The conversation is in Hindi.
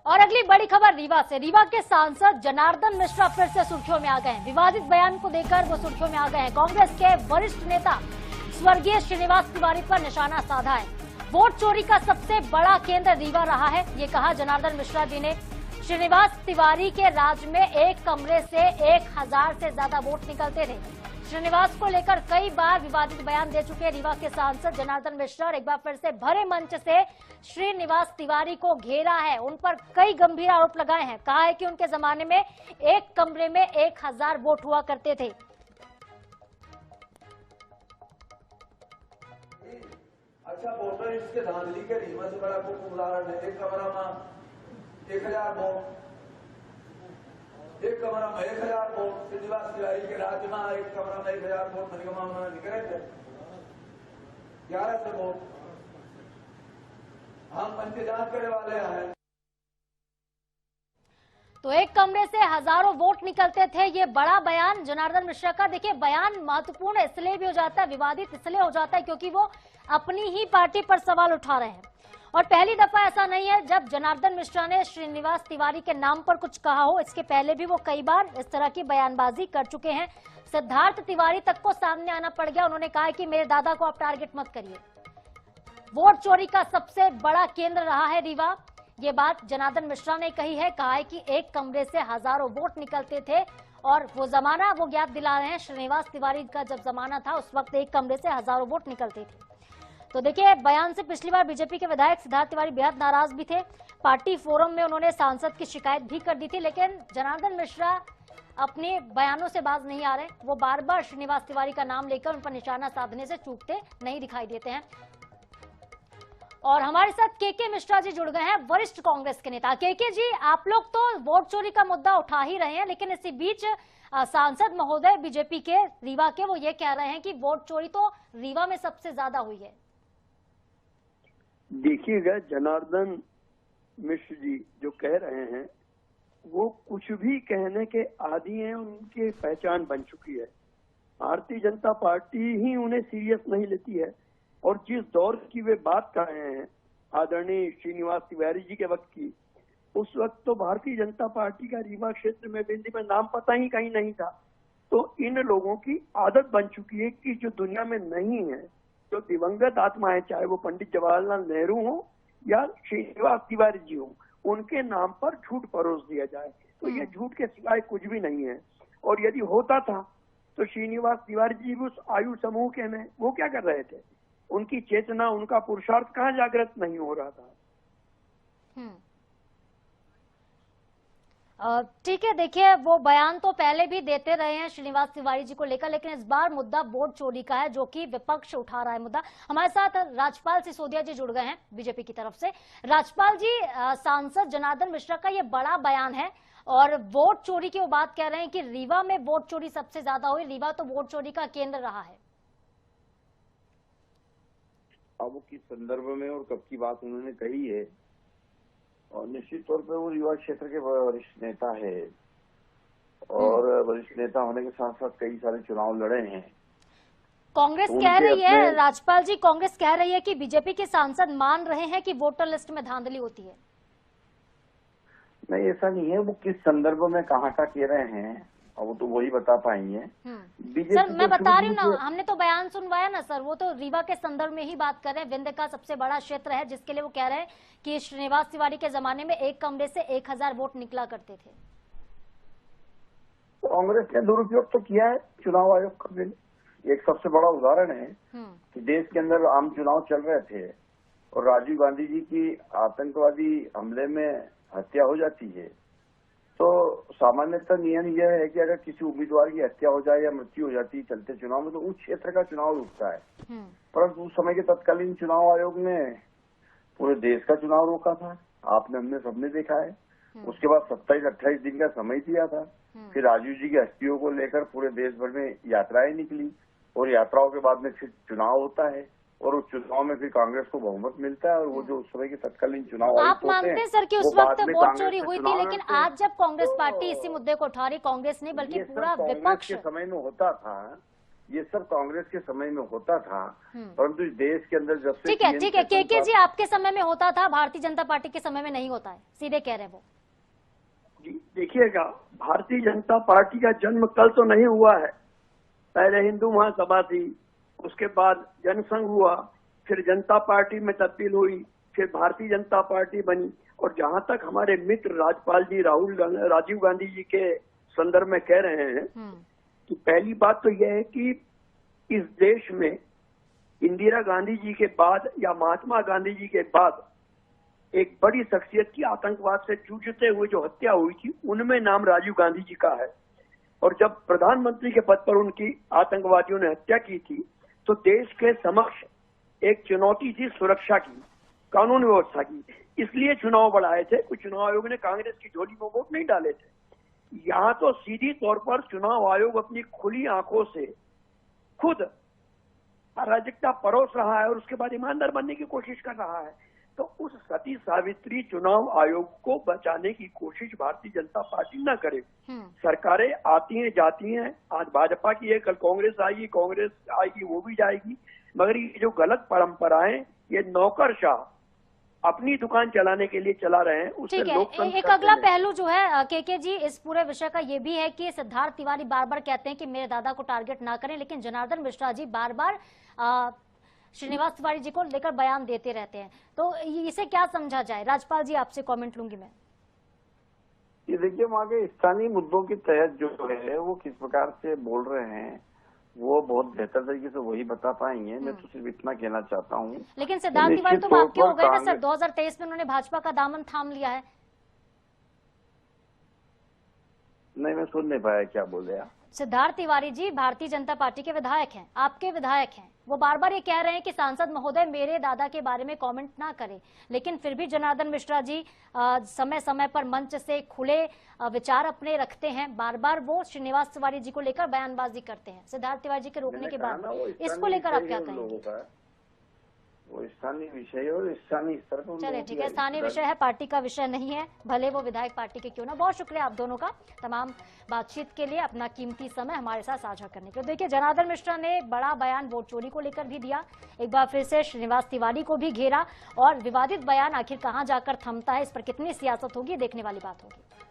और अगली बड़ी खबर रीवा से। रीवा के सांसद जनार्दन मिश्रा फिर से सुर्खियों में आ गए हैं। विवादित बयान को देकर वो सुर्खियों में आ गए हैं। कांग्रेस के वरिष्ठ नेता स्वर्गीय श्रीनिवास तिवारी पर निशाना साधा है। वोट चोरी का सबसे बड़ा केंद्र रीवा रहा है, ये कहा जनार्दन मिश्रा जी ने। श्रीनिवास तिवारी के राज में एक कमरे से 1000 से ज्यादा वोट निकलते थे। श्रीनिवास को लेकर कई बार विवादित बयान दे चुके रीवा के सांसद जनार्दन मिश्रा और एक बार फिर से भरे मंच से श्रीनिवास तिवारी को घेरा है। उन पर कई गंभीर आरोप लगाए हैं। कहा है कि उनके जमाने में एक कमरे में 1000 वोट हुआ करते थे। अच्छा, वोटर इसके धांधली के रीवा से बड़ा उदाहरण है। एक कमरा में 1000 वोट, एक कमरा में 1000 वोट। श्रीनिवास तिवारी के राज्य में एक कमरा में 1000 वोट निगमा में निकले थे 11 से वोट। हम इंतजार करने वाले हैं। तो एक कमरे से हजारों वोट निकलते थे, ये बड़ा बयान जनार्दन मिश्रा का। देखिए, बयान महत्वपूर्ण इसलिए भी हो जाता है, विवादित इसलिए हो जाता है क्योंकि वो अपनी ही पार्टी पर सवाल उठा रहे हैं। और पहली दफा ऐसा नहीं है जब जनार्दन मिश्रा ने श्रीनिवास तिवारी के नाम पर कुछ कहा हो। इसके पहले भी वो कई बार इस तरह की बयानबाजी कर चुके हैं। सिद्धार्थ तिवारी तक को सामने आना पड़ गया। उन्होंने कहा कि मेरे दादा को आप टारगेट मत करिए। वोट चोरी का सबसे बड़ा केंद्र रहा है रीवा, ये बात जनार्दन मिश्रा ने कही है। कहा है कि एक कमरे से हजारों वोट निकलते थे और वो जमाना वो याद दिला रहे हैं। श्रीनिवास तिवारी का जब जमाना था उस वक्त एक कमरे से हजारों वोट निकलते थे। तो देखिए, बयान से पिछली बार बीजेपी के विधायक सिद्धार्थ तिवारी बेहद नाराज भी थे। पार्टी फोरम में उन्होंने सांसद की शिकायत भी कर दी थी, लेकिन जनार्दन मिश्रा अपने बयानों से बाज नहीं आ रहे। वो बार बार श्रीनिवास तिवारी का नाम लेकर उन पर निशाना साधने से चूकते नहीं दिखाई देते हैं। और हमारे साथ के मिश्रा जी जुड़ गए हैं, वरिष्ठ कांग्रेस के नेता। के जी, आप लोग तो वोट चोरी का मुद्दा उठा ही रहे हैं, लेकिन इसी बीच सांसद महोदय बीजेपी के रीवा के वो ये कह रहे हैं कि वोट चोरी तो रीवा में सबसे ज्यादा हुई है। देखिएगा, जनार्दन मिश्र जी जो कह रहे हैं वो कुछ भी कहने के आदी हैं, उनकी पहचान बन चुकी है। भारतीय जनता पार्टी ही उन्हें सीरियस नहीं लेती है। और जिस दौर की वे बात कर रहे हैं, आदरणीय श्रीनिवास तिवारी जी के वक्त की, उस वक्त तो भारतीय जनता पार्टी का रीवा क्षेत्र में बिंदी में नाम पता ही कहीं नहीं था। तो इन लोगों की आदत बन चुकी है कि जो दुनिया में नहीं है, जो दिवंगत आत्मा है, चाहे वो पंडित जवाहरलाल नेहरू हो या श्रीनिवास तिवारी जी हो, उनके नाम पर झूठ परोस दिया जाए। तो ये झूठ के सिवाय कुछ भी नहीं है। और यदि होता था तो श्रीनिवास तिवारी जी उस आयु समूह के में वो क्या कर रहे थे? उनकी चेतना, उनका पुरुषार्थ कहाँ जागृत नहीं हो रहा था? ठीक है, देखिए, वो बयान तो पहले भी देते रहे हैं श्रीनिवास तिवारी जी को लेकर, लेकिन इस बार मुद्दा वोट चोरी का है, जो कि विपक्ष उठा रहा है मुद्दा। हमारे साथ राजपाल सिसोदिया जी जुड़ गए हैं बीजेपी की तरफ से। राजपाल जी, सांसद जनार्दन मिश्रा का ये बड़ा बयान है और वोट चोरी की वो बात कह रहे हैं कि रीवा में वोट चोरी सबसे ज्यादा हुई। रीवा तो वोट चोरी का केंद्र रहा है। अब वो किस संदर्भ में और कब की बात उन्होंने कही है, और निश्चित तौर पर वो रीवा क्षेत्र के वरिष्ठ नेता है और वरिष्ठ नेता होने के साथ साथ कई सारे चुनाव लड़े हैं। कांग्रेस कह रही है, राजपाल जी, कांग्रेस कह रही है कि बीजेपी के सांसद मान रहे हैं कि वोटर लिस्ट में धांधली होती है। नहीं, ऐसा नहीं है। वो किस संदर्भ में कहाँ का कह रहे हैं और वो तो वही बता पाएंगे। सर, मैं बता रही हूँ ना, हमने तो बयान सुनवाया ना सर। वो तो रीवा के संदर्भ में ही बात कर रहे हैं। विंध्य का सबसे बड़ा क्षेत्र है, जिसके लिए वो कह रहे हैं कि श्रीनिवास तिवारी के जमाने में एक कमरे से 1000 वोट निकला करते थे। कांग्रेस ने दुरुपयोग तो किया है चुनाव आयोग का बिल। एक सबसे बड़ा उदाहरण है कि देश के अंदर आम चुनाव चल रहे थे और राजीव गांधी जी की आतंकवादी हमले में हत्या हो जाती है। तो सामान्यतः नियम यह है कि अगर किसी उम्मीदवार की हत्या हो जाए या मृत्यु हो जाती है चलते चुनाव में, तो उस क्षेत्र का चुनाव रुकता है। परंतु उस समय के तत्कालीन चुनाव आयोग ने पूरे देश का चुनाव रोका था। आपने, हमने, सबने देखा है। उसके बाद 27-28 दिन का समय दिया था। फिर राजीव जी की हस्तियों को लेकर पूरे देश भर में यात्राएं निकली और यात्राओं के बाद में फिर चुनाव होता है और उस चुनाव में फिर कांग्रेस को बहुमत मिलता है। और वो जो उस समय के तत्कालीन चुनाव आप मानते हैं सर कि उस वक्त वोट चोरी हुई थी, लेकिन आज जब कांग्रेस पार्टी इसी मुद्दे को उठा रही, कांग्रेस नहीं बल्कि पूरा विपक्ष के समय में होता था ये सब कांग्रेस के समय में होता था, परंतु इस देश के अंदर जब से ठीक है के जी, आपके समय में होता था, भारतीय जनता पार्टी के समय में नहीं होता है, सीधे कह रहे हैं वो। देखिएगा, भारतीय जनता पार्टी का जन्म कल तो नहीं हुआ है। पहले हिंदू महासभा थी, उसके बाद जनसंघ हुआ, फिर जनता पार्टी में तब्दील हुई, फिर भारतीय जनता पार्टी बनी। और जहां तक हमारे मित्र राजपाल जी राजीव गांधी जी के संदर्भ में कह रहे हैं कि पहली बात तो यह है कि इस देश में इंदिरा गांधी जी के बाद या महात्मा गांधी जी के बाद एक बड़ी शख्सियत की आतंकवाद से जूझते हुए जो हत्या हुई थी, उनमें नाम राजीव गांधी जी का है। और जब प्रधानमंत्री के पद पर उनकी आतंकवादियों ने हत्या की थी, तो देश के समक्ष एक चुनौती थी सुरक्षा की, कानून व्यवस्था की। इसलिए चुनाव बढ़ाए थे। कुछ चुनाव आयोग ने कांग्रेस की झोली में वोट नहीं डाले थे। यहाँ तो सीधी तौर पर चुनाव आयोग अपनी खुली आंखों से खुद अराजकता परोस रहा है और उसके बाद ईमानदार बनने की कोशिश कर रहा है। तो उस सती सावित्री चुनाव आयोग को बचाने की कोशिश भारतीय जनता पार्टी न करे। सरकारें आती हैं जाती हैं, आज भाजपा की है, कल कांग्रेस आएगी, कांग्रेस आएगी, वो भी जाएगी। मगर ये जो गलत परंपराएं, ये नौकरशाह अपनी दुकान चलाने के लिए चला रहे हैं। ठीक है, एक अगला पहलू जो है के जी इस पूरे विषय का ये भी है कि सिद्धार्थ तिवारी बार बार कहते हैं कि मेरे दादा को टारगेट ना करें, लेकिन जनार्दन मिश्रा जी बार बार श्रीनिवास तिवारी जी को लेकर बयान देते रहते हैं। तो इसे क्या समझा जाए? राजपाल जी, आपसे कमेंट लूंगी मैं। ये देखिए, वहाँ के स्थानीय मुद्दों के तहत जो है वो किस प्रकार से बोल रहे हैं, वो बहुत बेहतर तरीके से वही बता पाएंगे। मैं तो सिर्फ इतना कहना चाहता हूँ। लेकिन सिद्धार्थ तिवारी तो आपके हो गए ना सर, 2023 में उन्होंने भाजपा का दामन थाम लिया है। नहीं, मैं सुन नहीं पाया क्या बोल रहे आप। सिद्धार्थ तिवारी जी भारतीय जनता पार्टी के विधायक हैं, आपके विधायक हैं। वो बार बार ये कह रहे हैं कि सांसद महोदय मेरे दादा के बारे में कमेंट ना करें, लेकिन फिर भी जनार्दन मिश्रा जी समय समय पर मंच से खुले विचार अपने रखते हैं। बार बार वो श्रीनिवास तिवारी जी को लेकर बयानबाजी करते हैं। सिद्धार्थ तिवारी जी के रोकने के बाद इसको लेकर आप क्या कहेंगे? वो स्थानीय विषय और स्थानीय स्तर पर। चलिए ठीक है, स्थानीय विषय है, पार्टी का विषय नहीं है, भले वो विधायक पार्टी के क्यों ना। बहुत शुक्रिया आप दोनों का तमाम बातचीत के लिए, अपना कीमती समय हमारे साथ साझा करने के लिए। देखिए, जनार्दन मिश्रा ने बड़ा बयान वोट चोरी को लेकर भी दिया, एक बार फिर से श्रीनिवास तिवारी को भी घेरा, और विवादित बयान आखिर कहां जाकर थमता है, इस पर कितनी सियासत होगी देखने वाली बात होगी।